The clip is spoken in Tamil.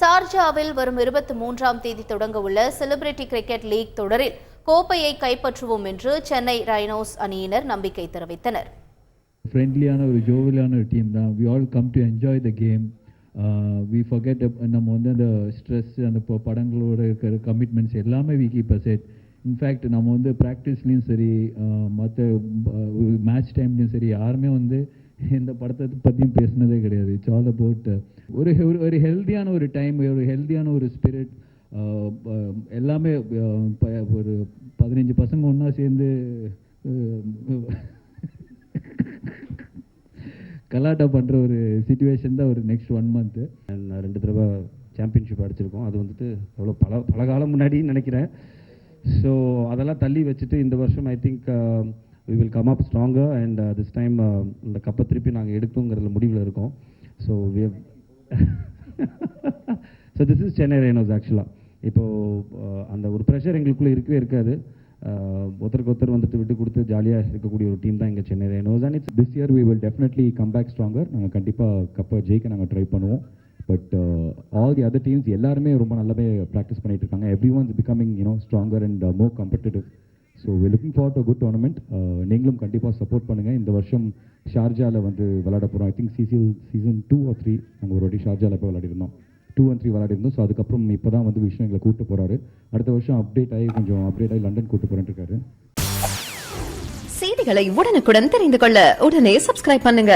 ஷார்ஜாவில் வரும் 23ஆம் தேதி தொடங்க உள்ள செலிபிரிட்டி கிரிக்கெட் லீக் தொடரில் கோப்பையை கைப்பற்றுவோம் என்று சென்னை ரைனோஸ் அணியினர் நம்பிக்கை தெரிவித்தனர். ஃப்ரெண்ட்லியான ஒரு ஜோவியலான ஒரு டீம் தான். we all come to enjoy the game. we forget நம்ம வந்து அந்த ஸ்ட்ரெஸ், அந்த படங்களோட இருக்கிற கமிட்மெண்ட்ஸ் எல்லாமே we keep aside. இன்ஃபேக்ட் நம்ம வந்து ப்ராக்டிஸ்லேயும் சரி, மற்ற மேட்ச் டைம்லேயும் சரி, யாருமே வந்து இந்த படத்தை பற்றியும் பேசினதே கிடையாது. இட்ஸ் ஆல் அபவுட் ஒரு ஹெல்த்தியான ஒரு டைம், ஒரு ஹெல்த்தியான ஒரு ஸ்பிரிட். எல்லாமே ஒரு 15 பசங்க ஒன்றா சேர்ந்து கலாட்டா பண்ணுற ஒரு சிச்சுவேஷன் தான் ஒரு நெக்ஸ்ட் 1 month. 2 தடவை சாம்பியன்ஷிப் அடிச்சிருக்கோம். அது வந்துட்டு எவ்வளோ பல காலம் முன்னாடின்னு நினைக்கிறேன். ஸோ அதெல்லாம் தள்ளி வச்சுட்டு இந்த வருஷம் I think we will come up stronger and this time இந்த கப்பை திருப்பி நாங்கள் எடுக்கணுங்கிறதுல முடிவில் இருக்கோம். So so this is Chennai rhinos. ஆக்சுவலாக இப்போது அந்த ஒரு ப்ரெஷர் எங்களுக்குள்ளே இருக்கவே இருக்காது. ஒருத்தருக்கு ஒருத்தர் வந்துட்டு விட்டு கொடுத்து ஜாலியாக இருக்கக்கூடிய ஒரு டீம் தான் இங்கே Chennai rhinos. And it's this year we will definitely come back stronger. நாங்கள் கண்டிப்பாக கப்பை ஜெயிக்க நாங்கள் ட்ரை பண்ணுவோம். But all the other teams எல்லாருமே ரொம்ப நல்லாவே ப்ராக்டிஸ் பண்ணிட்டு இருக்காங்க. Everyone's becoming stronger and more competitive. So we looking forward to good tournament. நீங்களும் கண்டிப்பாக சப்போர்ட் பண்ணுங்கள். இந்த வருஷம் ஷார்ஜாவில் வந்து விளையாட போகிறோம். ஐ திங்க் சீசன் 2 or 3 நாங்கள் ஒரு வாட்டி ஷார்ஜாவில் போய் விளையாடிருந்தோம். 2 and 3 விளையாடிருந்தோம். ஸோ அதுக்கப்புறம் இப்போ தான் வந்து விஷயம் எங்களை கூப்பிட்டு போகிறாரு. அடுத்த வருஷம் அப்டேட் ஆகி லண்டன் கூப்பிட்டு போகிறேன்னு இருக்காரு. செய்திகளை உடனுக்குடன் தெரிந்து கொள்ள உடனே சப்ஸ்கிரைப் பண்ணுங்க.